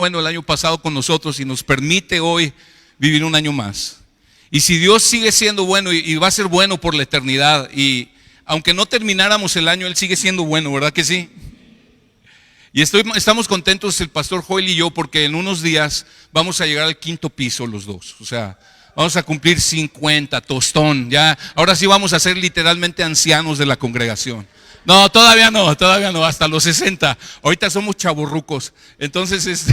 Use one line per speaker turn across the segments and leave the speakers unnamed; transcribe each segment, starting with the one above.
bueno el año pasado con nosotros y nos permite hoy vivir un año más. Y si Dios sigue siendo bueno y va a ser bueno por la eternidad, y aunque no termináramos el año, Él sigue siendo bueno, ¿verdad que sí? Y estamos contentos el pastor Joel y yo porque en unos días vamos a llegar al 5º piso los dos. O sea, vamos a cumplir 50, tostón. Ya, ahora sí vamos a ser literalmente ancianos de la congregación. No, todavía no, hasta los 60. Ahorita somos chavorrucos. Entonces,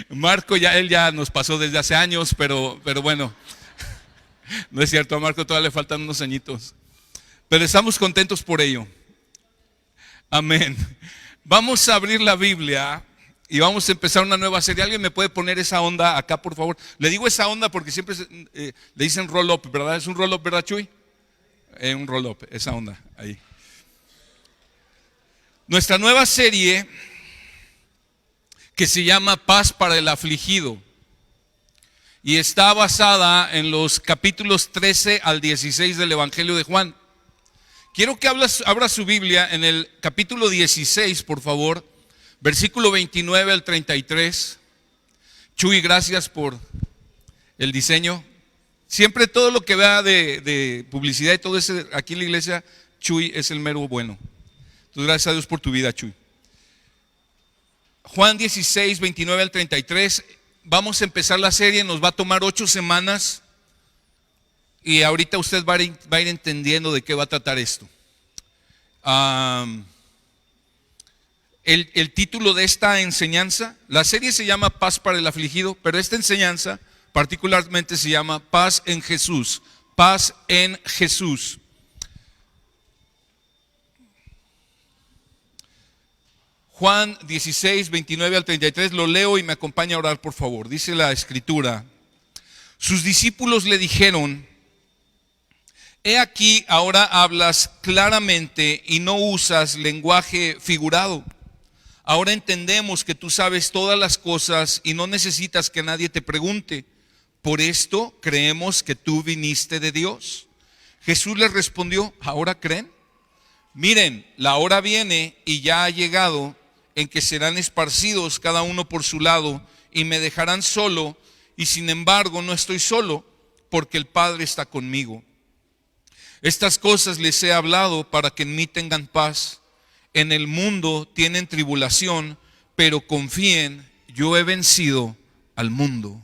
Marco él ya nos pasó desde hace años, pero bueno, no es cierto, a Marco todavía le faltan unos añitos. Pero estamos contentos por ello. Amén. Vamos a abrir la Biblia y vamos a empezar una nueva serie. ¿Alguien me puede poner esa onda acá, por favor? Le digo esa onda porque siempre le dicen roll up, ¿verdad? ¿Es un roll up, verdad, Chuy? Un roll up, esa onda, ahí. Nuestra nueva serie que se llama Paz para el Afligido y está basada en los capítulos 13 al 16 del Evangelio de Juan. Quiero que abra su Biblia en el capítulo 16, por favor, versículo 29 al 33. Chuy, gracias por el diseño. Siempre todo lo que vea de publicidad y todo eso aquí en la iglesia, Chuy es el mero bueno. Entonces, gracias a Dios por tu vida, Chuy. Juan 16, 29 al 33. Vamos a empezar la serie, nos va a tomar 8 semanas. Y ahorita usted va a ir entendiendo de qué va a tratar esto. El título de esta enseñanza, la serie se llama Paz para el Afligido, pero esta enseñanza particularmente se llama Paz en Jesús. Paz en Jesús. Juan 16, 29 al 33, lo leo y me acompaña a orar, por favor. Dice la escritura: sus discípulos le dijeron: he aquí, ahora hablas claramente y no usas lenguaje figurado. Ahora entendemos que tú sabes todas las cosas y no necesitas que nadie te pregunte. Por esto creemos que tú viniste de Dios. Jesús les respondió: ¿ahora creen? Miren, la hora viene y ya ha llegado en que serán esparcidos cada uno por su lado y me dejarán solo, y sin embargo no estoy solo, porque el Padre está conmigo. Estas cosas les he hablado para que en mí tengan paz. En el mundo tienen tribulación, pero confíen, yo he vencido al mundo.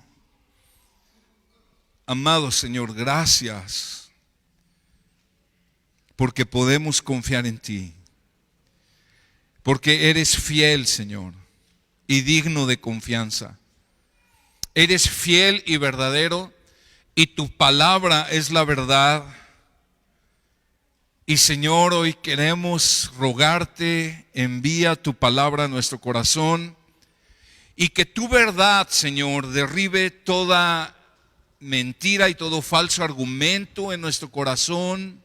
Amado Señor, gracias, porque podemos confiar en ti. Porque eres fiel, Señor, y digno de confianza. Eres fiel y verdadero, y tu palabra es la verdad. Y Señor, hoy queremos rogarte, envía tu palabra a nuestro corazón y que tu verdad, Señor, derribe toda mentira y todo falso argumento en nuestro corazón,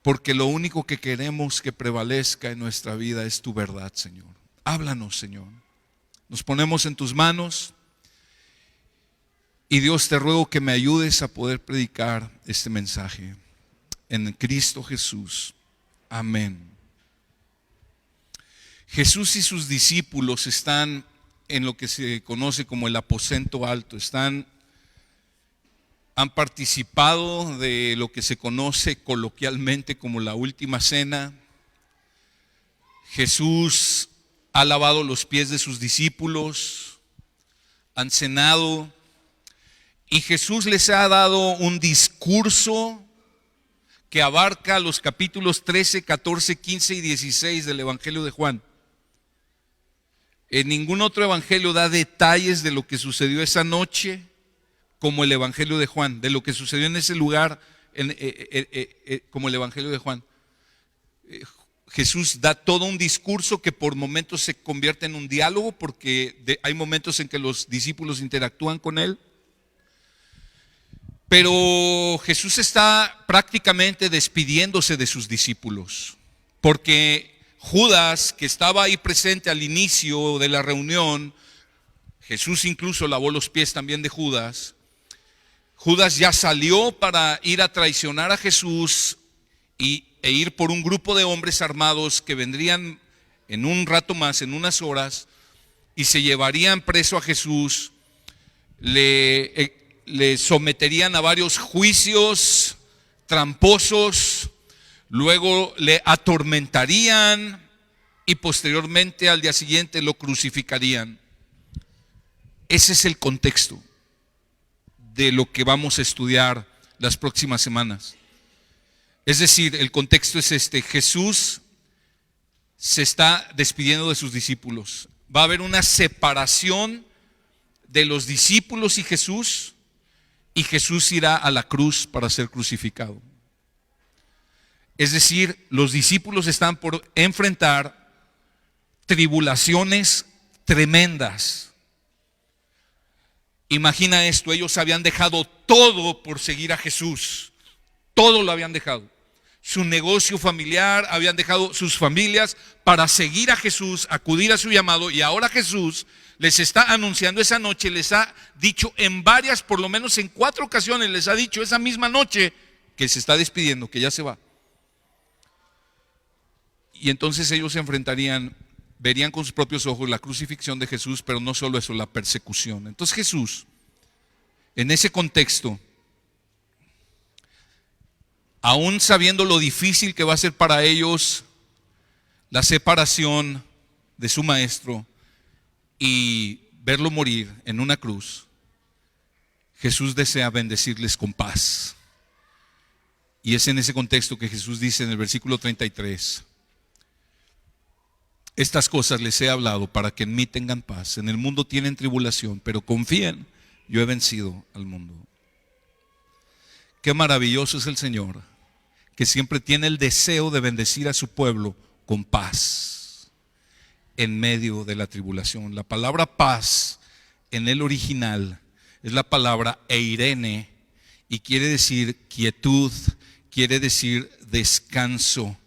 porque lo único que queremos que prevalezca en nuestra vida es tu verdad, Señor. Háblanos, Señor. Nos ponemos en tus manos y Dios, te ruego que me ayudes a poder predicar este mensaje. En Cristo Jesús. Amén. Jesús y sus discípulos están en lo que se conoce como el aposento alto. Han participado de lo que se conoce coloquialmente como la última cena. Jesús ha lavado los pies de sus discípulos, han cenado, y Jesús les ha dado un discurso que abarca los capítulos 13, 14, 15 y 16 del Evangelio de Juan. En ningún otro evangelio da detalles de lo que sucedió esa noche como el Evangelio de Juan, de lo que sucedió en ese lugar como el Evangelio de Juan. Jesús da todo un discurso que por momentos se convierte en un diálogo, porque hay momentos en que los discípulos interactúan con él. Pero Jesús está prácticamente despidiéndose de sus discípulos, porque Judas, que estaba ahí presente al inicio de la reunión, Jesús incluso lavó los pies también de Judas. Judas ya salió para ir a traicionar a Jesús e ir por un grupo de hombres armados que vendrían en un rato más, en unas horas, y se llevarían preso a Jesús, le someterían a varios juicios tramposos, luego le atormentarían y posteriormente al día siguiente lo crucificarían. Ese es el contexto de lo que vamos a estudiar las próximas semanas. Es decir, el contexto es este: Jesús se está despidiendo de sus discípulos. Va a haber una separación de los discípulos y Jesús irá a la cruz para ser crucificado. Es decir, los discípulos están por enfrentar tribulaciones tremendas. Imagina esto: ellos habían dejado todo por seguir a Jesús, todo lo habían dejado. Su negocio familiar, habían dejado sus familias para seguir a Jesús, acudir a su llamado, y ahora Jesús les está anunciando esa noche, les ha dicho en varias, por lo menos en 4 ocasiones, les ha dicho esa misma noche que se está despidiendo, que ya se va. Y entonces ellos se enfrentarían, verían con sus propios ojos la crucifixión de Jesús, pero no solo eso, la persecución. Entonces Jesús, en ese contexto, aún sabiendo lo difícil que va a ser para ellos la separación de su maestro y verlo morir en una cruz, Jesús desea bendecirles con paz. Y es en ese contexto que Jesús dice en el versículo 33: estas cosas les he hablado para que en mí tengan paz. En el mundo tienen tribulación, pero confíen, yo he vencido al mundo. Qué maravilloso es el Señor, que siempre tiene el deseo de bendecir a su pueblo con paz en medio de la tribulación. La palabra paz en el original es la palabra eirene y quiere decir quietud, quiere decir descanso.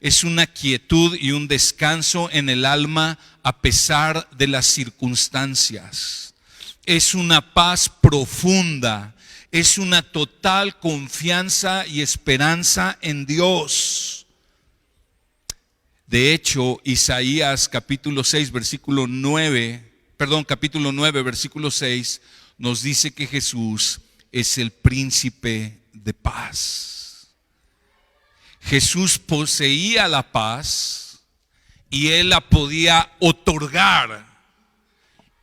Es una quietud y un descanso en el alma a pesar de las circunstancias. Es una paz profunda. Es una total confianza y esperanza en Dios. De hecho, Isaías capítulo 9, versículo 6, nos dice que Jesús es el príncipe de paz. Jesús poseía la paz y Él la podía otorgar.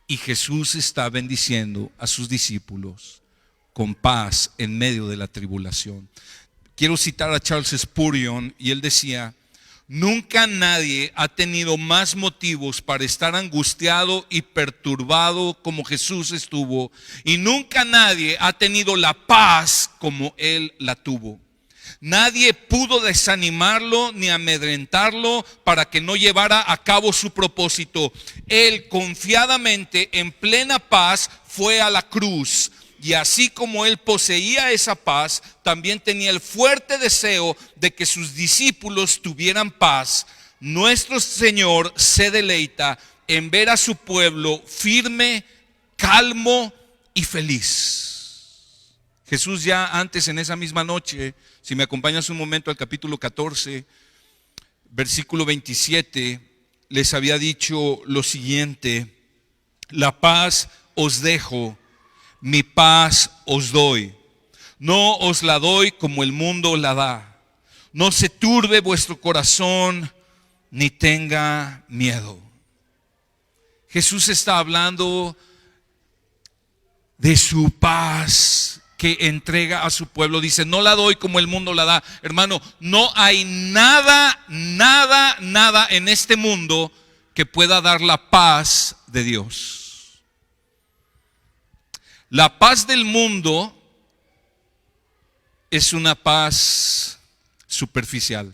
Y Jesús está bendiciendo a sus discípulos con paz en medio de la tribulación. Quiero citar a Charles Spurgeon, y él decía: nunca nadie ha tenido más motivos para estar angustiado y perturbado como Jesús estuvo, y nunca nadie ha tenido la paz como Él la tuvo. Nadie pudo desanimarlo ni amedrentarlo para que no llevara a cabo su propósito. Él confiadamente, en plena paz, fue a la cruz. Y así como Él poseía esa paz, también tenía el fuerte deseo de que sus discípulos tuvieran paz. Nuestro Señor se deleita en ver a su pueblo firme, calmo y feliz. Jesús ya antes, en esa misma noche, si me acompañas un momento al capítulo 14, versículo 27, les había dicho lo siguiente: la paz os dejo, mi paz os doy. No os la doy como el mundo la da. No se turbe vuestro corazón, ni tenga miedo. Jesús está hablando de su paz que entrega a su pueblo. Dice: no la doy como el mundo la da. Hermano, no hay nada en este mundo que pueda dar la paz de Dios. La paz del mundo es una paz superficial.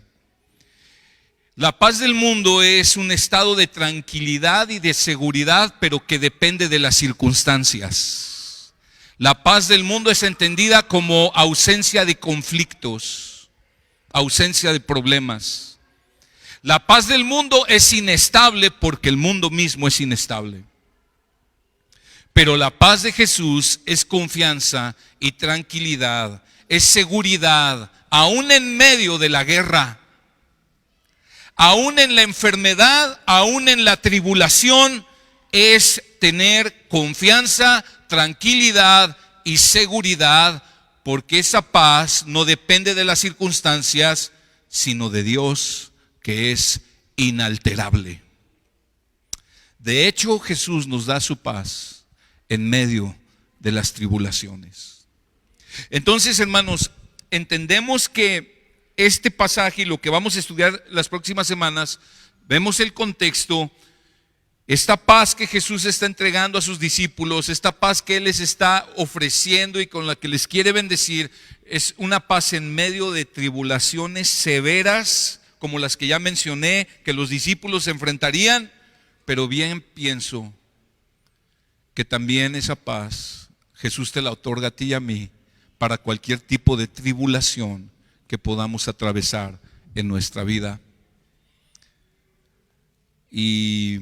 La paz del mundo es un estado de tranquilidad y de seguridad, pero que depende de las circunstancias. La paz del mundo es entendida como ausencia de conflictos, ausencia de problemas. La paz del mundo es inestable porque el mundo mismo es inestable. Pero la paz de Jesús es confianza y tranquilidad, es seguridad, aún en medio de la guerra, aún en la enfermedad, aún en la tribulación, es tener confianza, tranquilidad y seguridad, porque esa paz no depende de las circunstancias, sino de Dios, que es inalterable. De hecho, Jesús nos da su paz en medio de las tribulaciones. Entonces, hermanos, entendemos que este pasaje y lo que vamos a estudiar las próximas semanas, vemos el contexto. Esta paz que Jesús está entregando a sus discípulos, esta paz que Él les está ofreciendo y con la que les quiere bendecir, es una paz en medio de tribulaciones severas, como las que ya mencioné, que los discípulos se enfrentarían. Pero bien pienso que también esa paz Jesús te la otorga a ti y a mí para cualquier tipo de tribulación que podamos atravesar en nuestra vida. Y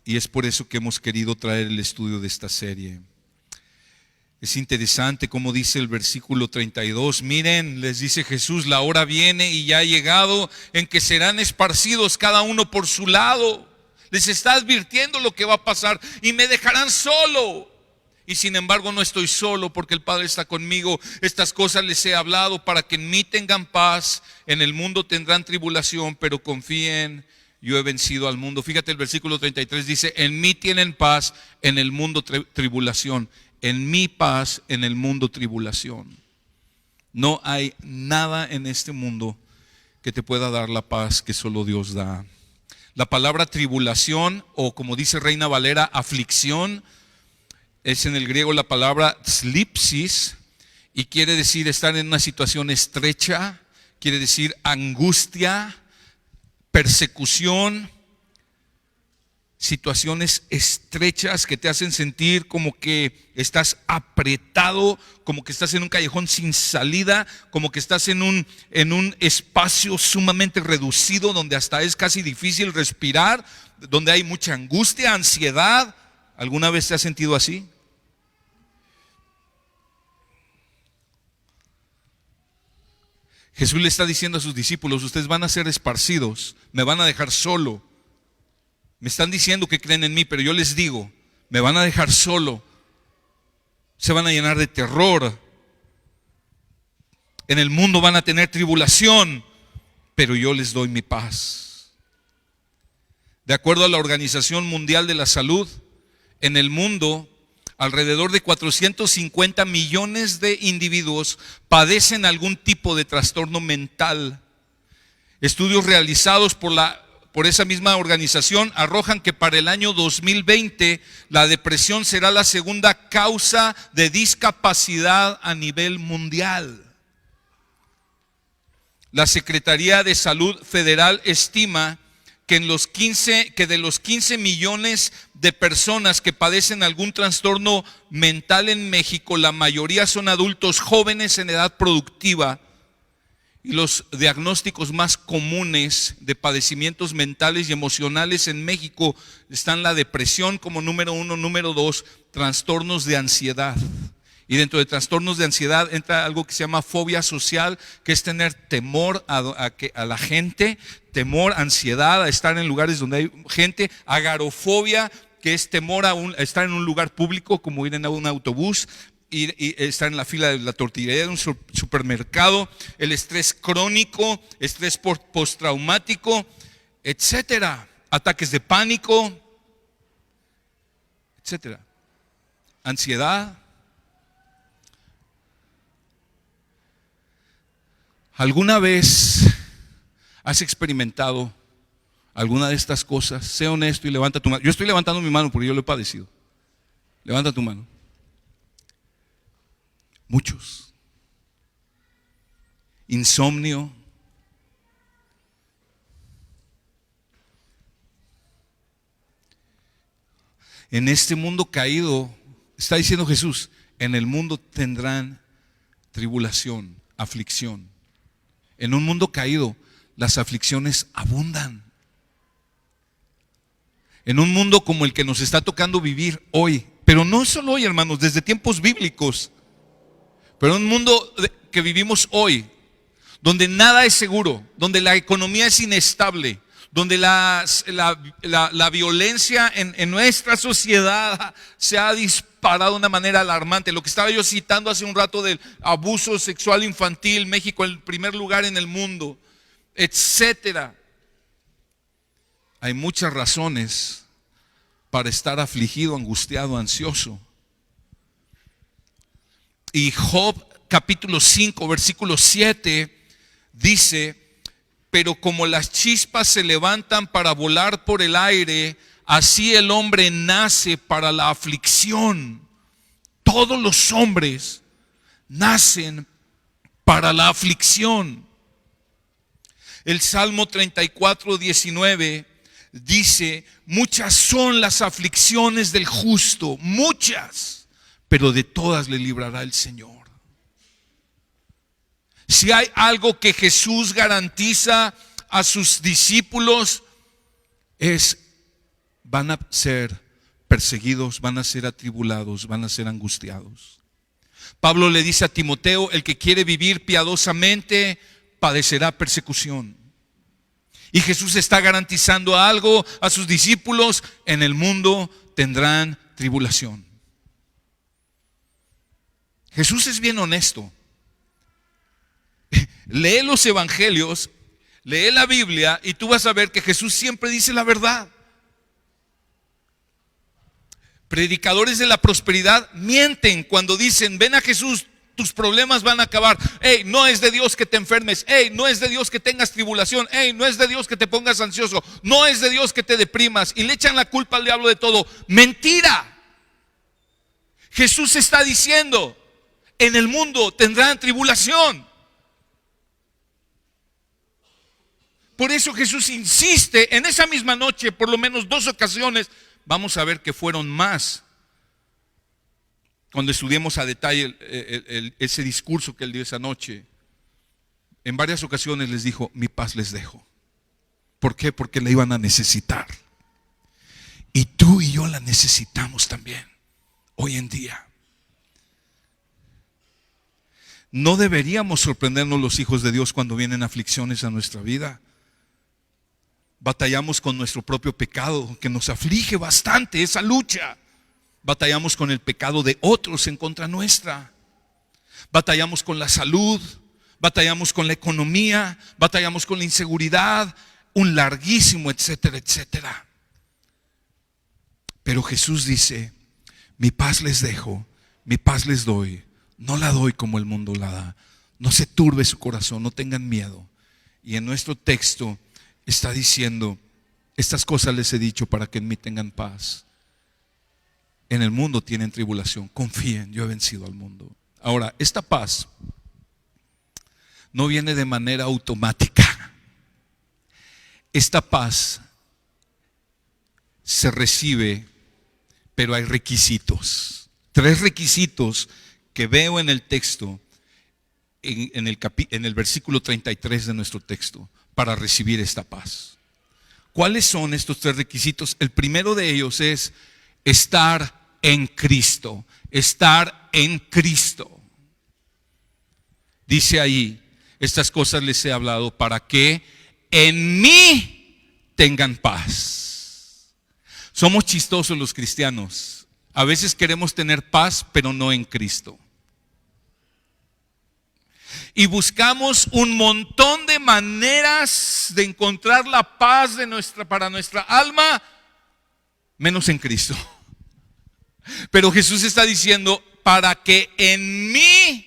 es por eso que hemos querido traer el estudio de esta serie. Es interesante como dice el versículo 32. Miren, les dice Jesús, la hora viene y ya ha llegado en que serán esparcidos cada uno por su lado. Les está advirtiendo lo que va a pasar y me dejarán solo. Y sin embargo no estoy solo, porque el Padre está conmigo. Estas cosas les he hablado para que en mí tengan paz. En el mundo tendrán tribulación, pero confíen, yo he vencido al mundo. Fíjate, el versículo 33 dice, en mí tienen paz, en el mundo tribulación. En mi paz, en el mundo tribulación. No hay nada en este mundo que te pueda dar la paz que solo Dios da. La palabra tribulación, o como dice Reina Valera, aflicción, es en el griego la palabra slipsis, y quiere decir estar en una situación estrecha, quiere decir angustia, persecución, situaciones estrechas que te hacen sentir como que estás apretado, como que estás en un callejón sin salida, como que estás en un espacio sumamente reducido donde hasta es casi difícil respirar, donde hay mucha angustia, ansiedad. ¿Alguna vez te has sentido así? Jesús le está diciendo a sus discípulos, ustedes van a ser esparcidos, me van a dejar solo. Me están diciendo que creen en mí, pero yo les digo, me van a dejar solo. Se van a llenar de terror. En el mundo van a tener tribulación, pero yo les doy mi paz. De acuerdo a la Organización Mundial de la Salud, en el mundo, alrededor de 450 millones de individuos padecen algún tipo de trastorno mental. Estudios realizados por esa misma organización arrojan que para el año 2020 la depresión será la segunda causa de discapacidad a nivel mundial. La Secretaría de Salud Federal estima que de los 15 millones de personas que padecen algún trastorno mental en México, la mayoría son adultos jóvenes en edad productiva. Y los diagnósticos más comunes de padecimientos mentales y emocionales en México están la depresión como número 1, número 2, trastornos de ansiedad. Y dentro de trastornos de ansiedad entra algo que se llama fobia social, que es tener temor a la gente, temor, ansiedad a estar en lugares donde hay gente, agorafobia, que es temor a estar en un lugar público como ir en un autobús, y estar en la fila de la tortillería de un supermercado, el estrés crónico, estrés postraumático, etcétera, ataques de pánico, etcétera, ansiedad. ¿Alguna vez has experimentado alguna de estas cosas? Sé honesto y levanta tu mano. Yo estoy levantando mi mano porque yo lo he padecido. Levanta tu mano. Muchos. Insomnio. En este mundo caído, está diciendo Jesús, en el mundo tendrán tribulación, aflicción. En un mundo caído, las aflicciones abundan. En un mundo como el que nos está tocando vivir hoy, pero no solo hoy, hermanos, desde tiempos bíblicos. Pero un mundo que vivimos hoy, donde nada es seguro, donde la economía es inestable, donde la violencia en nuestra sociedad se ha disparado de una manera alarmante. Lo que estaba yo citando hace un rato del abuso sexual infantil, México el primer lugar en el mundo, etcétera. Hay muchas razones para estar afligido, angustiado, ansioso. Y Job capítulo 5 versículo 7 dice: pero como las chispas se levantan para volar por el aire, así el hombre nace para la aflicción. Todos los hombres nacen para la aflicción. El Salmo 34:19 dice: muchas son las aflicciones del justo, muchas, pero de todas le librará el Señor. Si hay algo que Jesús garantiza a sus discípulos, es: van a ser perseguidos, van a ser atribulados, van a ser angustiados. Pablo le dice a Timoteo: el que quiere vivir piadosamente padecerá persecución. Y Jesús está garantizando algo a sus discípulos: en el mundo tendrán tribulación. Jesús es bien honesto. Lee los evangelios, lee la Biblia y tú vas a ver que Jesús siempre dice la verdad. Predicadores de la prosperidad mienten cuando dicen: ven a Jesús, tus problemas van a acabar. Hey, no es de Dios que te enfermes. Hey, no es de Dios que tengas tribulación. Hey, no es de Dios que te pongas ansioso. No es de Dios que te deprimas. Y le echan la culpa al diablo de todo. Mentira. Jesús está diciendo: en el mundo tendrán tribulación. Por eso Jesús insiste en esa misma noche, por lo menos 2 ocasiones. Vamos a ver que fueron más cuando estudiemos a detalle ese discurso que él dio esa noche. En varias ocasiones les dijo: mi paz les dejo. ¿Por qué? Porque la iban a necesitar. Y tú y yo la necesitamos también hoy en día. No deberíamos sorprendernos los hijos de Dios cuando vienen aflicciones a nuestra vida. Batallamos con nuestro propio pecado, que nos aflige bastante esa lucha. Batallamos con el pecado de otros en contra nuestra. Batallamos con la salud, batallamos con la economía, batallamos con la inseguridad, un larguísimo etcétera, etcétera. Pero Jesús dice: mi paz les dejo, mi paz les doy. No la doy como el mundo la da. No se turbe su corazón, no tengan miedo. Y en nuestro texto está diciendo: estas cosas les he dicho para que en mí tengan paz. En el mundo tienen tribulación, confíen, yo he vencido al mundo. Ahora, esta paz no viene de manera automática. Esta paz se recibe, pero hay requisitos. 3 requisitos que veo en el texto, en el versículo 33 de nuestro texto, para recibir esta paz. ¿Cuáles son estos 3 requisitos? El primero de ellos es estar en Cristo. Estar en Cristo. Dice ahí: estas cosas les he hablado para que en mí tengan paz. Somos chistosos los cristianos. A veces queremos tener paz, pero no en Cristo. Y buscamos un montón de maneras de encontrar la paz para nuestra alma, menos en Cristo. Pero Jesús está diciendo: para que en mí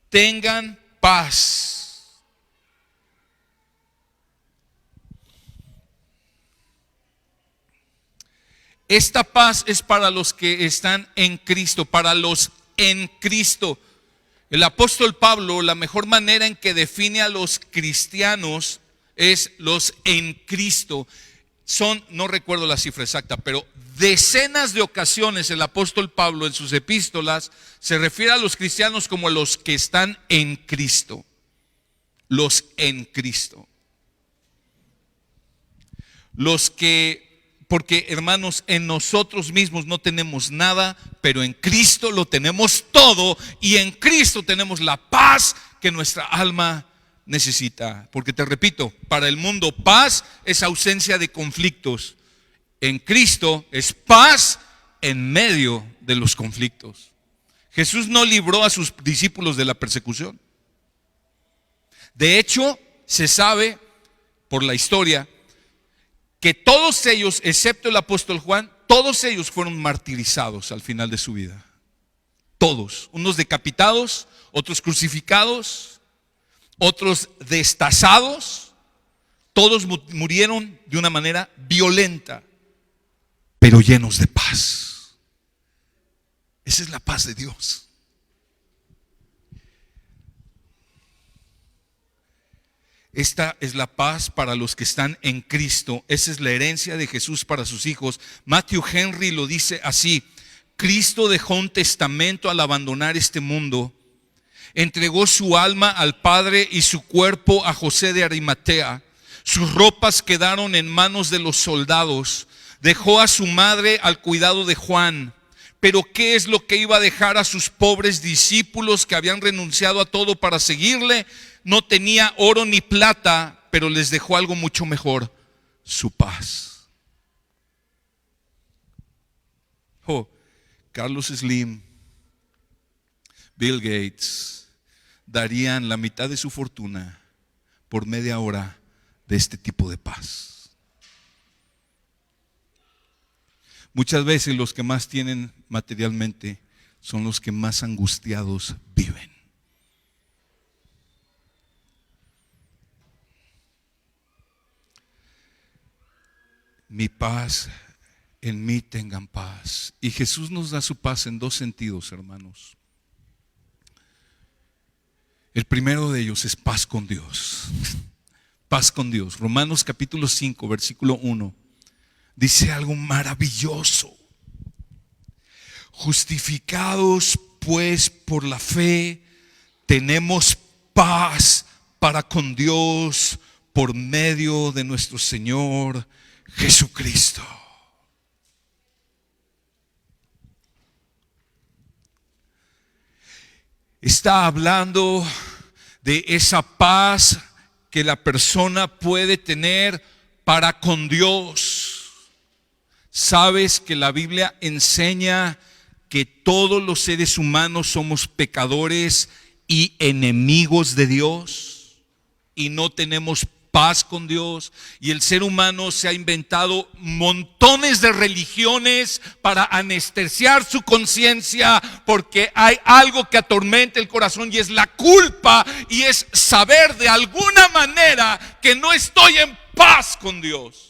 tengan paz. Esta paz es para los que están en Cristo, para los en Cristo. El apóstol Pablo, la mejor manera en que define a los cristianos es los en Cristo. Son, no recuerdo la cifra exacta, pero decenas de ocasiones el apóstol Pablo en sus epístolas se refiere a los cristianos como los que están en Cristo. Los en Cristo. Los que, porque hermanos, en nosotros mismos no tenemos nada, pero en Cristo lo tenemos todo, y en Cristo tenemos la paz que nuestra alma necesita. Porque te repito, para el mundo paz es ausencia de conflictos. En Cristo es paz en medio de los conflictos. Jesús no libró a sus discípulos de la persecución. De hecho, se sabe por la historia que todos ellos, excepto el apóstol Juan, todos ellos fueron martirizados al final de su vida. Todos, unos decapitados, otros crucificados, otros destazados. Todos murieron de una manera violenta, pero llenos de paz. Esa es la paz de Dios. Esta es la paz para los que están en Cristo. Esa es la herencia de Jesús para sus hijos. Matthew Henry lo dice así: Cristo dejó un testamento al abandonar este mundo. Entregó su alma al Padre y su cuerpo a José de Arimatea. Sus ropas quedaron en manos de los soldados. Dejó a su madre al cuidado de Juan. Pero ¿qué es lo que iba a dejar a sus pobres discípulos que habían renunciado a todo para seguirle? No tenía oro ni plata, pero les dejó algo mucho mejor: su paz. Carlos Slim, Bill Gates darían la mitad de su fortuna por media hora de este tipo de paz. Muchas veces los que más tienen materialmente son los que más angustiados viven. Mi paz, en mí tengan paz. Y Jesús nos da su paz en dos sentidos, hermanos. El primero de ellos es paz con Dios. Paz con Dios. Romanos capítulo 5, versículo 1. Dice algo maravilloso. Justificados pues por la fe, tenemos paz para con Dios por medio de nuestro Señor Jesucristo. Está hablando de esa paz que la persona puede tener para con Dios. Sabes que la Biblia enseña que todos los seres humanos somos pecadores y enemigos de Dios, y no tenemos paz con Dios. Y el ser humano se ha inventado montones de religiones para anestesiar su conciencia, porque hay algo que atormenta el corazón, y es la culpa, y es saber de alguna manera que no estoy en paz con Dios.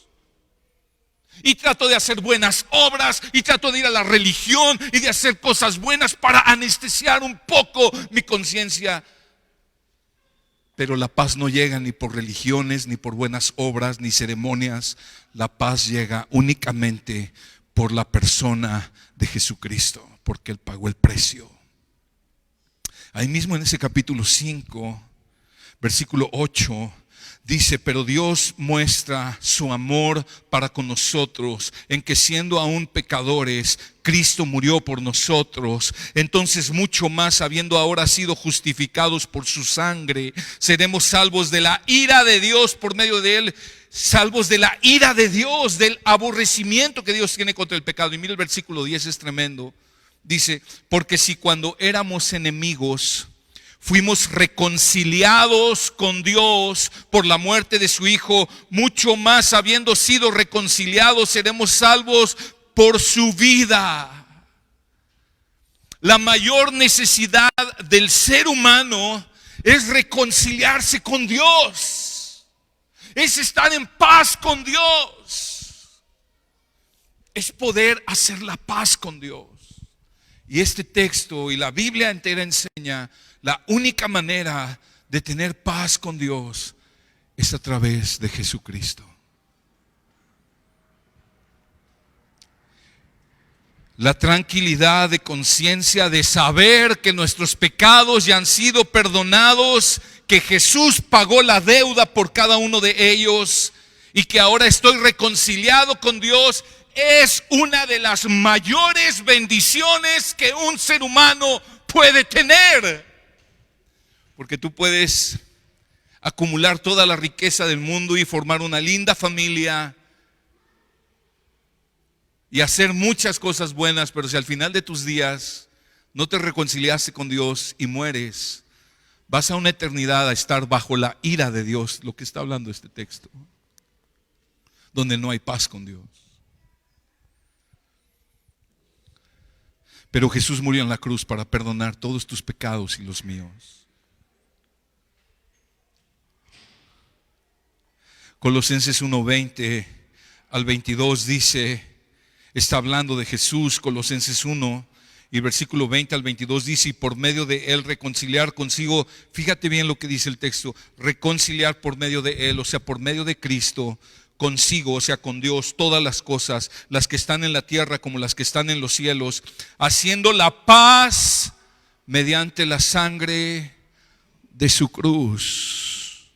Y trato de hacer buenas obras, y trato de ir a la religión y de hacer cosas buenas para anestesiar un poco mi conciencia. Pero la paz no llega ni por religiones, ni por buenas obras, ni ceremonias. La paz llega únicamente por la persona de Jesucristo, porque Él pagó el precio. Ahí mismo en ese capítulo 5, versículo 8, dice: pero Dios muestra su amor para con nosotros en que, siendo aún pecadores, Cristo murió por nosotros. Entonces mucho más, habiendo ahora sido justificados por su sangre, seremos salvos de la ira de Dios por medio de Él. Salvos de la ira de Dios, del aborrecimiento que Dios tiene contra el pecado. Y mira el versículo 10, es tremendo. Dice: porque si cuando éramos enemigos fuimos reconciliados con Dios por la muerte de su Hijo, mucho más, habiendo sido reconciliados, seremos salvos por su vida. La mayor necesidad del ser humano es reconciliarse con Dios, es estar en paz con Dios, es poder hacer la paz con Dios. Y este texto y la Biblia entera enseña: la única manera de tener paz con Dios es a través de Jesucristo. La tranquilidad de conciencia de saber que nuestros pecados ya han sido perdonados, que Jesús pagó la deuda por cada uno de ellos y que ahora estoy reconciliado con Dios, es una de las mayores bendiciones que un ser humano puede tener. Porque tú puedes acumular toda la riqueza del mundo y formar una linda familia y hacer muchas cosas buenas, pero si al final de tus días no te reconciliaste con Dios y mueres, vas a una eternidad a estar bajo la ira de Dios, lo que está hablando este texto, donde no hay paz con Dios. Pero Jesús murió en la cruz para perdonar todos tus pecados y los míos. Colosenses 1:20 al 22 dice, está hablando de Jesús. Colosenses 1 y versículo 20 al 22 dice, y por medio de Él reconciliar consigo, fíjate bien lo que dice el texto, reconciliar por medio de Él, o sea, por medio de Cristo, consigo, o sea, con Dios, todas las cosas, las que están en la tierra como las que están en los cielos, haciendo la paz mediante la sangre de su cruz.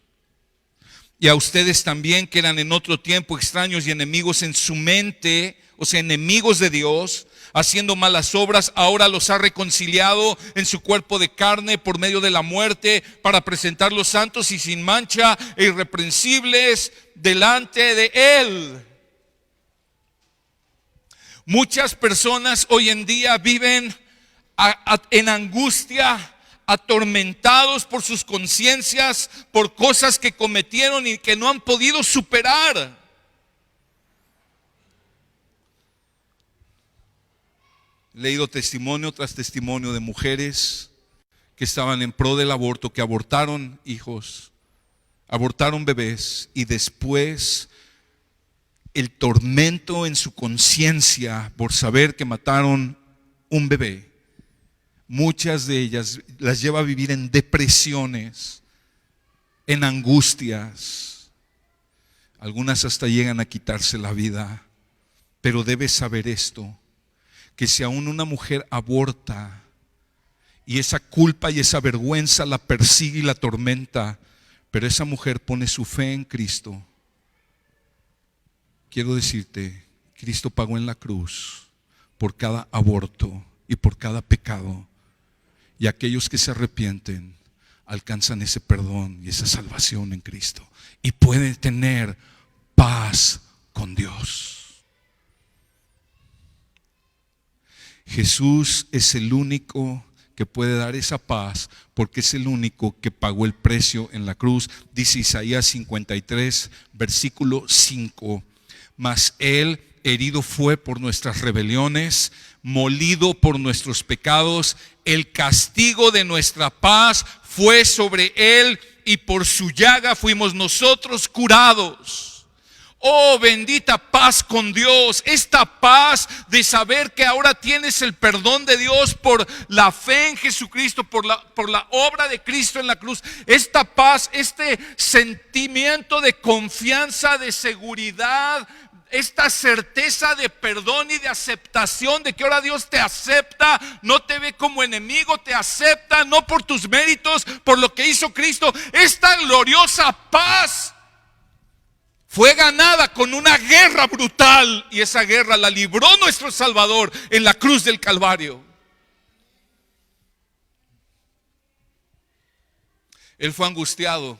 Y a ustedes también, que eran en otro tiempo extraños y enemigos en su mente, o sea, enemigos de Dios, haciendo malas obras, ahora los ha reconciliado en su cuerpo de carne por medio de la muerte, para presentarlos santos y sin mancha e irreprensibles delante de Él. Muchas personas hoy en día viven en angustia, atormentados por sus conciencias, por cosas que cometieron y que no han podido superar. He leído testimonio tras testimonio de mujeres que estaban en pro del aborto, que abortaron hijos, abortaron bebés, y después el tormento en su conciencia por saber que mataron un bebé, muchas de ellas las lleva a vivir en depresiones, en angustias. Algunas hasta llegan a quitarse la vida. Pero debes saber esto, que si aún una mujer aborta y esa culpa y esa vergüenza la persigue y la atormenta, pero esa mujer pone su fe en Cristo, quiero decirte, Cristo pagó en la cruz por cada aborto y por cada pecado, y aquellos que se arrepienten alcanzan ese perdón y esa salvación en Cristo y pueden tener paz con Dios. Jesús es el único que puede dar esa paz, porque es el único que pagó el precio en la cruz. Dice Isaías 53, versículo 5, mas Él herido fue por nuestras rebeliones, molido por nuestros pecados, el castigo de nuestra paz fue sobre Él, y por su llaga fuimos nosotros curados. Oh, bendita paz con Dios, esta paz de saber que ahora tienes el perdón de Dios por la fe en Jesucristo, por la obra de Cristo en la cruz. Esta paz, este sentimiento de confianza, de seguridad, esta certeza de perdón y de aceptación, de que ahora Dios te acepta, no te ve como enemigo, te acepta no por tus méritos, por lo que hizo Cristo. Esta gloriosa paz fue ganada con una guerra brutal, y esa guerra la libró nuestro Salvador en la cruz del Calvario. Él fue angustiado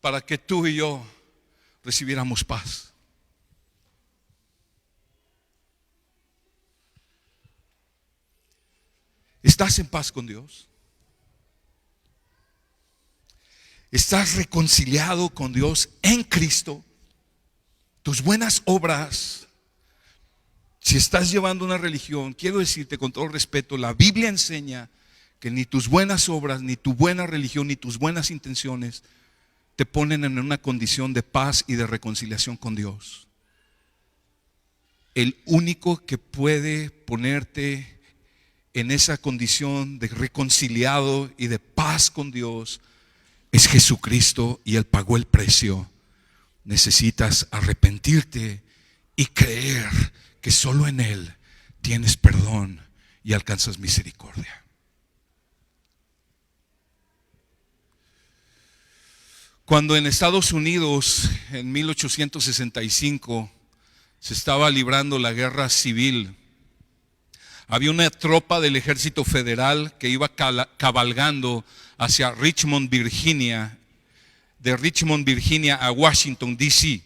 para que tú y yo recibiéramos paz. ¿Estás en paz con Dios? ¿Estás reconciliado con Dios en Cristo? Tus buenas obras, si estás llevando una religión, quiero decirte con todo respeto, la Biblia enseña que ni tus buenas obras, ni tu buena religión, ni tus buenas intenciones te ponen en una condición de paz y de reconciliación con Dios. El único que puede ponerte en esa condición de reconciliado y de paz con Dios es Jesucristo, y Él pagó el precio. Necesitas arrepentirte y creer que solo en Él tienes perdón y alcanzas misericordia. Cuando en Estados Unidos en 1865 se estaba librando la guerra civil, había una tropa del ejército federal que iba cabalgando hacia Richmond, Virginia, de Richmond, Virginia, a Washington, D.C.,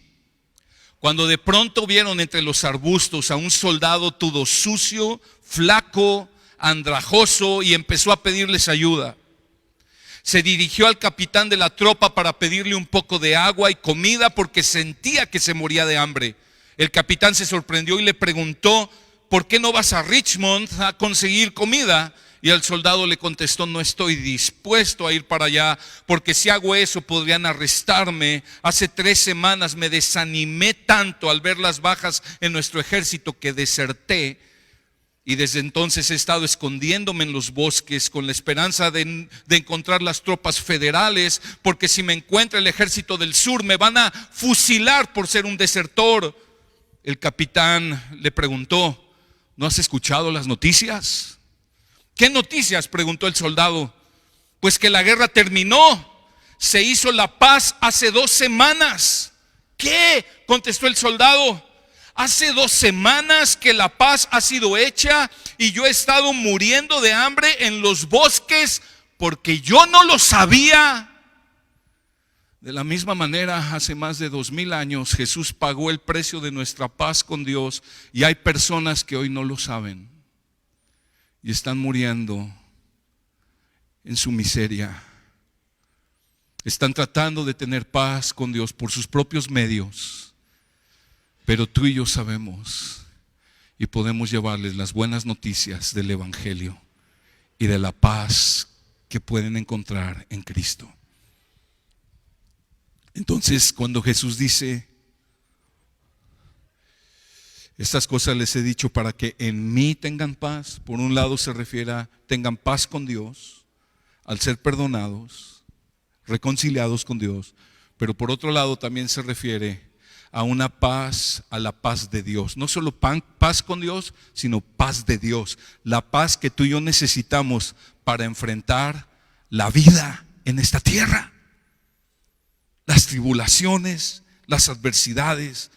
cuando de pronto vieron entre los arbustos a un soldado todo sucio, flaco, andrajoso, y empezó a pedirles ayuda. Se dirigió al capitán de la tropa para pedirle un poco de agua y comida porque sentía que se moría de hambre. El capitán se sorprendió y le preguntó: ¿por qué no vas a Richmond a conseguir comida? Y el soldado le contestó: no estoy dispuesto a ir para allá, porque si hago eso podrían arrestarme. Hace 3 semanas me desanimé tanto al ver las bajas en nuestro ejército que deserté. Y desde entonces he estado escondiéndome en los bosques con la esperanza de encontrar las tropas federales, porque si me encuentra el ejército del sur me van a fusilar por ser un desertor. El capitán le preguntó: ¿no has escuchado las noticias? ¿Qué noticias?, preguntó el soldado. Pues que la guerra terminó, se hizo la paz hace 2 semanas. ¿Qué?, contestó el soldado. Hace 2 semanas que la paz ha sido hecha y yo he estado muriendo de hambre en los bosques porque yo no lo sabía. De la misma manera, hace más de 2000 años Jesús pagó el precio de nuestra paz con Dios, y hay personas que hoy no lo saben y están muriendo en su miseria. Están tratando de tener paz con Dios por sus propios medios. Pero tú y yo sabemos y podemos llevarles las buenas noticias del Evangelio y de la paz que pueden encontrar en Cristo. Entonces, cuando Jesús dice: estas cosas les he dicho para que en mí tengan paz, por un lado se refiere a tengan paz con Dios al ser perdonados, reconciliados con Dios, pero por otro lado también se refiere a una paz, a la paz de Dios. No solo paz con Dios, sino paz de Dios. La paz que tú y yo necesitamos para enfrentar la vida en esta tierra. Las tribulaciones, las adversidades,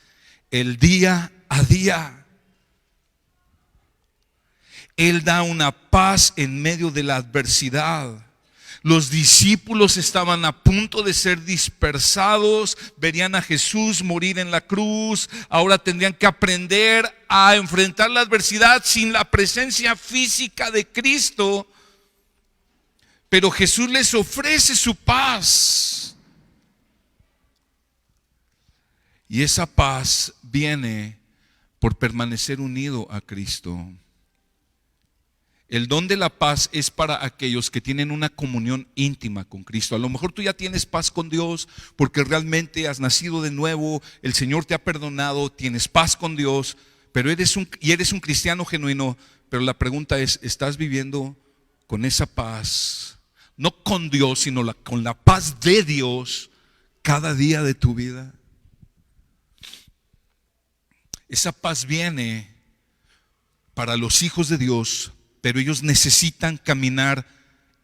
el día a día. Él da una paz en medio de la adversidad. Los discípulos estaban a punto de ser dispersados, verían a Jesús morir en la cruz, ahora tendrían que aprender a enfrentar la adversidad sin la presencia física de Cristo. Pero Jesús les ofrece su paz. Y esa paz viene por permanecer unido a Cristo. El don de la paz es para aquellos que tienen una comunión íntima con Cristo. A lo mejor tú ya tienes paz con Dios porque realmente has nacido de nuevo, el Señor te ha perdonado, tienes paz con Dios, pero eres un cristiano genuino. Pero la pregunta es: ¿estás viviendo con esa paz? No con Dios, sino con la paz de Dios cada día de tu vida. Esa paz viene para los hijos de Dios, pero ellos necesitan caminar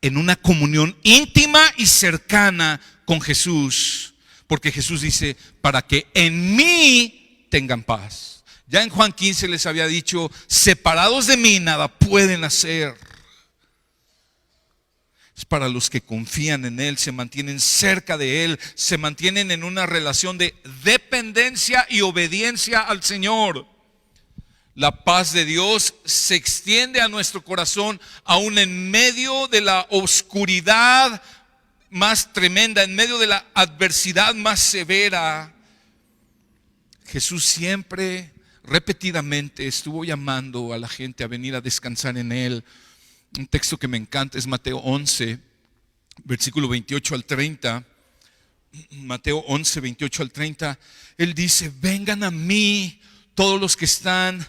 en una comunión íntima y cercana con Jesús, porque Jesús dice: para que en mí tengan paz. Ya en Juan 15 les había dicho: separados de mí nada pueden hacer. Es para los que confían en Él, se mantienen cerca de Él, se mantienen en una relación de dependencia y obediencia al Señor. La paz de Dios se extiende a nuestro corazón aún en medio de la oscuridad más tremenda, en medio de la adversidad más severa. Jesús siempre, repetidamente, estuvo llamando a la gente a venir a descansar en Él. Un texto que me encanta es Mateo 11, versículo 28 al 30. Mateo 11, 28 al 30. Él dice: vengan a mí todos los que están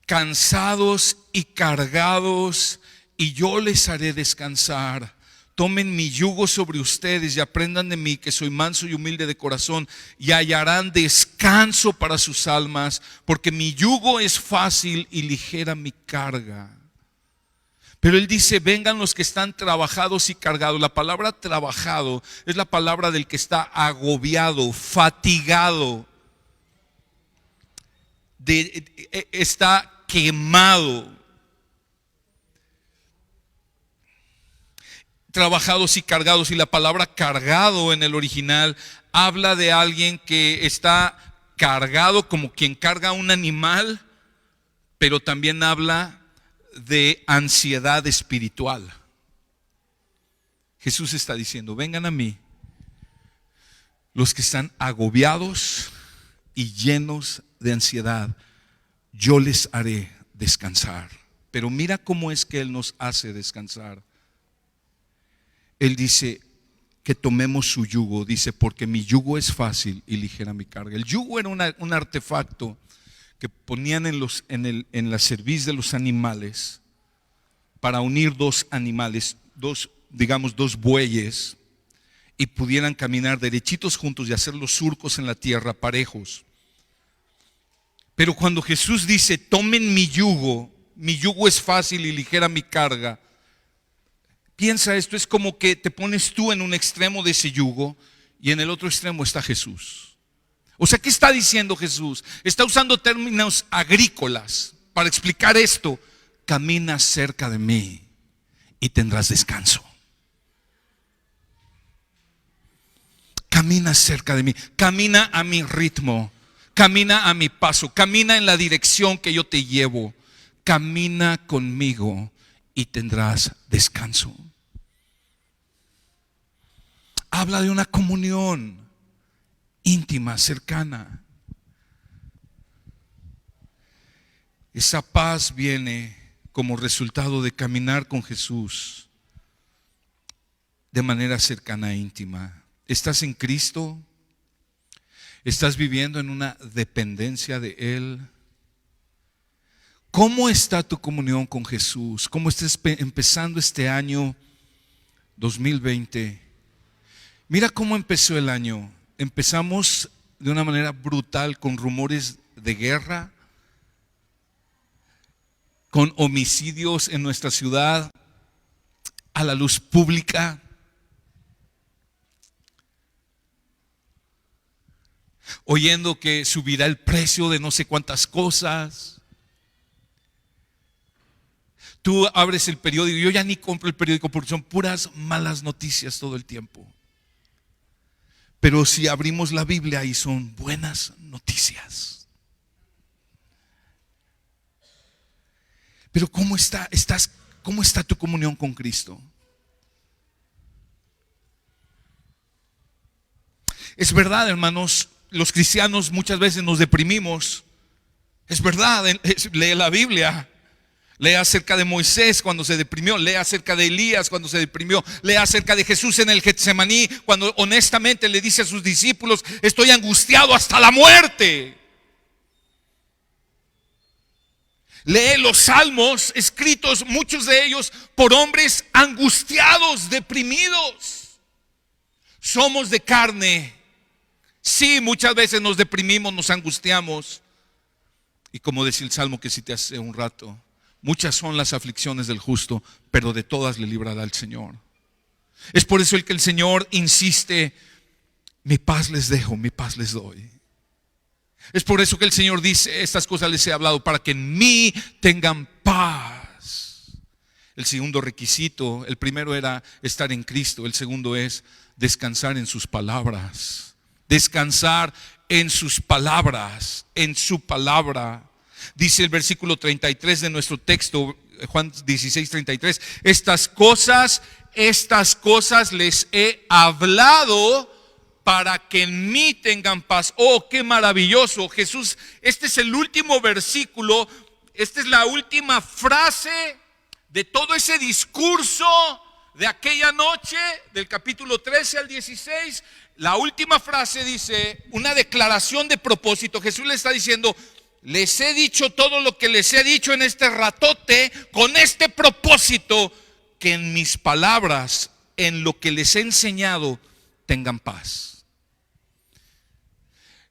cansados y cargados, y yo les haré descansar. Tomen mi yugo sobre ustedes y aprendan de mí, que soy manso y humilde de corazón, y hallarán descanso para sus almas, porque mi yugo es fácil y ligera mi carga. Pero Él dice: vengan los que están trabajados y cargados. La palabra trabajado es la palabra del que está agobiado, fatigado, está quemado. trabajados y cargados, y la palabra cargado en el original habla de alguien que está cargado como quien carga un animal, pero también habla de ansiedad espiritual. Jesús está diciendo: vengan a mí los que están agobiados y llenos de ansiedad, yo les haré descansar. Pero mira cómo es que Él nos hace descansar. Él dice que tomemos su yugo, dice, porque mi yugo es fácil y ligera mi carga. El yugo era un artefacto que ponían en la cerviz de los animales para unir dos animales, dos bueyes, y pudieran caminar derechitos juntos y hacer los surcos en la tierra parejos. Pero cuando Jesús dice: tomen mi yugo es fácil y ligera mi carga, piensa esto, es como que te pones tú en un extremo de ese yugo y en el otro extremo está Jesús. O sea, ¿qué está diciendo Jesús? Está usando términos agrícolas para explicar esto. Camina cerca de mí y tendrás descanso. Camina cerca de mí, camina a mi ritmo, camina a mi paso, camina en la dirección que yo te llevo. Camina conmigo y tendrás descanso. Habla de una comunión íntima, cercana. Esa paz viene como resultado de caminar con Jesús de manera cercana e íntima. ¿Estás en Cristo? ¿Estás viviendo en una dependencia de Él? ¿Cómo está tu comunión con Jesús? ¿Cómo estás empezando este año 2020? Mira cómo empezó el año. Empezamos de una manera brutal, con rumores de guerra, con homicidios en nuestra ciudad a la luz pública. Oyendo que subirá el precio de no sé cuántas cosas. Tú abres el periódico, yo ya ni compro el periódico porque son puras malas noticias todo el tiempo. Pero si abrimos la Biblia, ahí son buenas noticias. Pero ¿cómo está tu comunión con Cristo? Es verdad, hermanos, los cristianos muchas veces nos deprimimos. Es verdad, lee la Biblia. Lee acerca de Moisés cuando se deprimió, lee acerca de Elías cuando se deprimió, lee acerca de Jesús en el Getsemaní cuando honestamente le dice a sus discípulos: estoy angustiado hasta la muerte. Lee los salmos escritos, muchos de ellos por hombres angustiados, deprimidos. Somos de carne. Sí, muchas veces nos deprimimos, nos angustiamos. Y como decía el salmo que cité hace un rato, muchas son las aflicciones del justo, pero de todas le librará el Señor. Es por eso que el Señor insiste: mi paz les dejo, mi paz les doy. Es por eso que el Señor dice: estas cosas les he hablado para que en mí tengan paz. El segundo requisito, el primero era estar en Cristo, el segundo es descansar en sus palabras. Descansar en sus palabras, en su palabra. Dice el versículo 33 de nuestro texto, Juan 16:33, estas cosas les he hablado para que en mí tengan paz. Oh, qué maravilloso. Jesús, este es el último versículo, esta es la última frase de todo ese discurso de aquella noche, del capítulo 13 al 16. La última frase dice una declaración de propósito. Jesús le está diciendo: les he dicho todo lo que les he dicho en este ratote con este propósito, que en mis palabras, en lo que les he enseñado, tengan paz.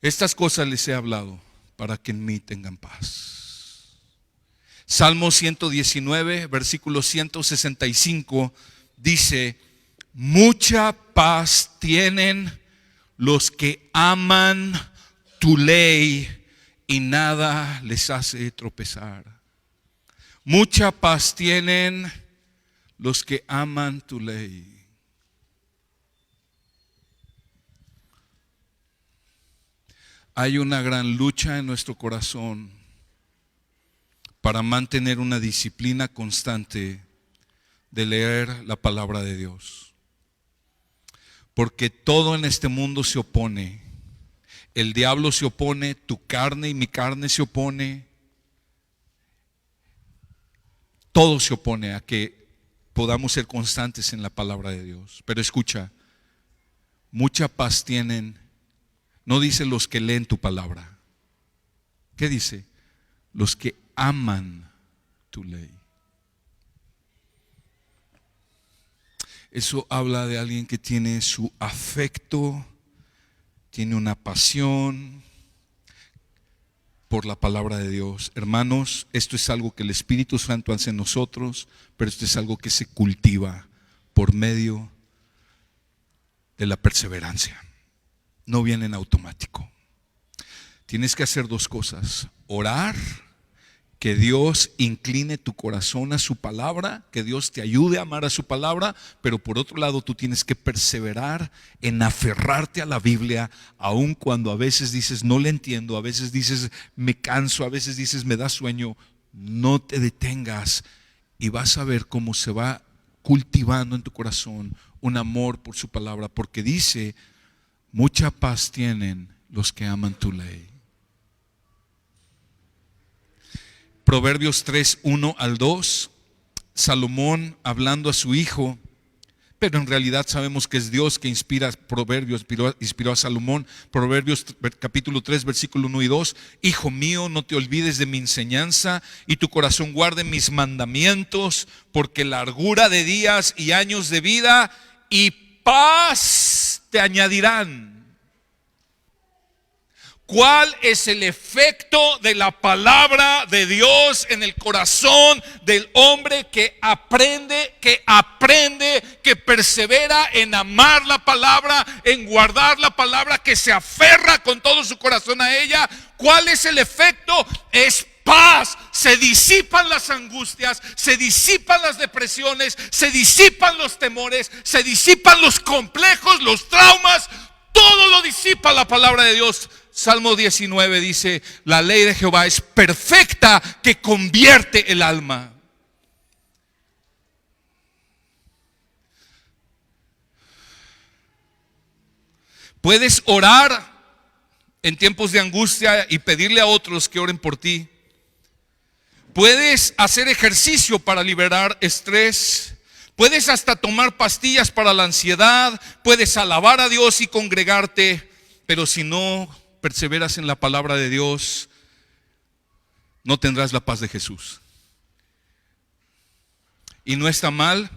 Estas cosas les he hablado para que en mí tengan paz. Salmo 119, versículo 165 dice: mucha paz tienen los que aman tu ley y nada les hace tropezar. Mucha paz tienen los que aman tu ley. Hay una gran lucha en nuestro corazón para mantener una disciplina constante de leer la palabra de Dios. Porque todo en este mundo se opone. El diablo se opone, tu carne y mi carne se opone. Todo se opone a que podamos ser constantes en la palabra de Dios. Pero escucha, mucha paz tienen. No dice los que leen tu palabra. ¿Qué dice? Los que aman tu ley. Eso habla de alguien que tiene su afecto, tiene una pasión por la palabra de Dios. Hermanos, esto es algo que el Espíritu Santo hace en nosotros, pero esto es algo que se cultiva por medio de la perseverancia. No viene en automático. Tienes que hacer dos cosas: orar, que Dios incline tu corazón a su palabra, que Dios te ayude a amar a su palabra, pero por otro lado tú tienes que perseverar en aferrarte a la Biblia, aun cuando a veces dices no le entiendo, a veces dices me canso, a veces dices me da sueño. No te detengas y vas a ver cómo se va cultivando en tu corazón un amor por su palabra, porque dice: mucha paz tienen los que aman tu ley. Proverbios 3, 1 al 2, Salomón hablando a su hijo, pero en realidad sabemos que es Dios que inspira Proverbios, inspiró a Salomón. Proverbios capítulo 3, versículo 1 y 2. Hijo mío, no te olvides de mi enseñanza y tu corazón guarde mis mandamientos, porque largura de días y años de vida y paz te añadirán. ¿Cuál es el efecto de la palabra de Dios en el corazón del hombre que aprende, que persevera en amar la palabra, en guardar la palabra, que se aferra con todo su corazón a ella? ¿Cuál es el efecto? Es paz. Se disipan las angustias, se disipan las depresiones, se disipan los temores, se disipan los complejos, los traumas. Todo lo disipa la palabra de Dios. Salmo 19 dice: la ley de Jehová es perfecta, que convierte el alma. Puedes orar en tiempos de angustia y pedirle a otros que oren por ti. Puedes hacer ejercicio para liberar estrés. Puedes hasta tomar pastillas para la ansiedad. Puedes alabar a Dios y congregarte. Pero si no perseveras en la palabra de Dios, no tendrás la paz de Jesús. Y no está mal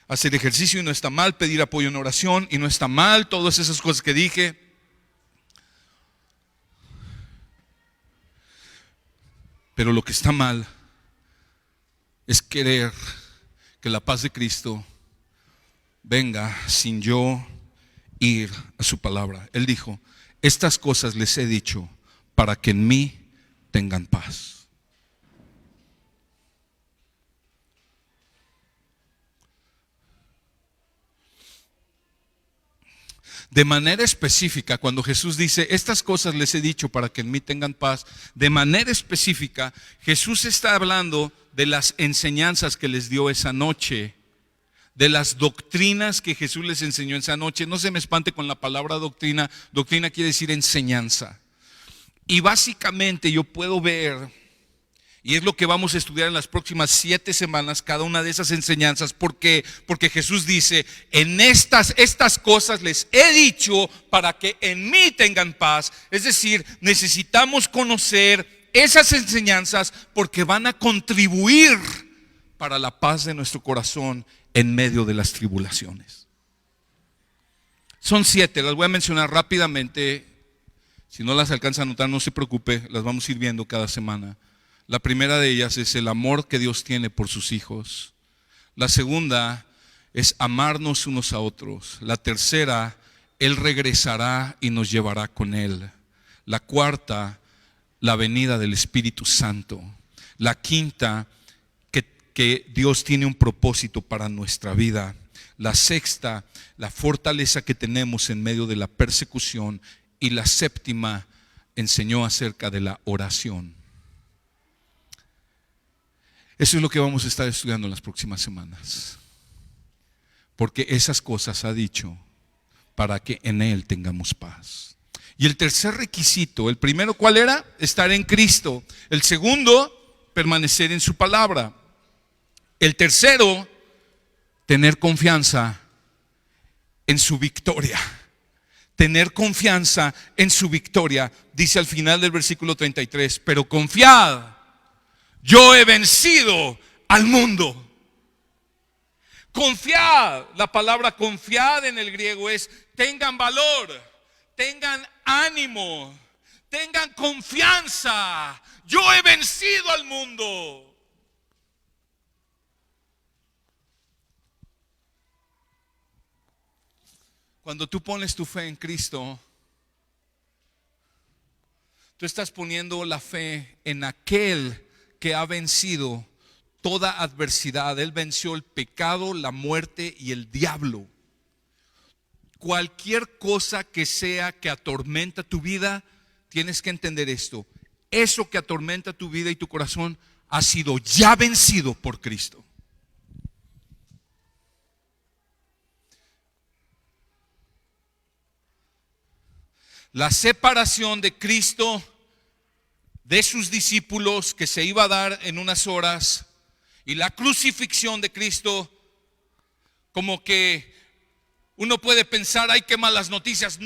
hacer ejercicio, y no está mal pedir apoyo en oración, y no está mal todas esas cosas que dije. Pero lo que está mal es querer que la paz de Cristo venga sin yo ir a su palabra. Él dijo: estas cosas les he dicho para que en mí tengan paz. De manera específica, cuando Jesús dice estas cosas les he dicho para que en mí tengan paz, de manera específica Jesús está hablando de las enseñanzas que les dio esa noche, de las doctrinas que Jesús les enseñó esa noche. No se me espante con la palabra doctrina. Doctrina quiere decir enseñanza. Y básicamente yo puedo ver, y es lo que vamos a estudiar en las próximas 7 semanas, cada una de esas enseñanzas. Porque Jesús dice: en estas cosas les he dicho para que en mí tengan paz. Es decir, necesitamos conocer esas enseñanzas porque van a contribuir para la paz de nuestro corazón en medio de las tribulaciones. Son 7, las voy a mencionar rápidamente. Si no las alcanza a anotar, no se preocupe, las vamos a ir viendo cada semana. La primera de ellas es el amor que Dios tiene por sus hijos. La segunda es amarnos unos a otros. La tercera, Él regresará y nos llevará con Él. La cuarta, la venida del Espíritu Santo. La quinta, porque Dios tiene un propósito para nuestra vida. La sexta, la fortaleza que tenemos en medio de la persecución. Y la séptima, enseñó acerca de la oración. Eso es lo que vamos a estar estudiando en las próximas semanas. Porque esas cosas ha dicho para que en Él tengamos paz. Y el tercer requisito, el primero, ¿cuál era? Estar en Cristo. El segundo, permanecer en su palabra. El tercero, tener confianza en su victoria. Tener confianza en su victoria. Dice al final del versículo 33, pero confiad, yo he vencido al mundo. Confiad, la palabra confiad en el griego es tengan valor, tengan ánimo, tengan confianza. Yo he vencido al mundo. Cuando tú pones tu fe en Cristo, tú estás poniendo la fe en aquel que ha vencido toda adversidad. Él venció el pecado, la muerte y el diablo. Cualquier cosa que sea que atormenta tu vida, tienes que entender esto. Eso que atormenta tu vida y tu corazón ha sido ya vencido por Cristo. La separación de Cristo de sus discípulos que se iba a dar en unas horas y la crucifixión de Cristo, como que uno puede pensar, ay, qué malas noticias.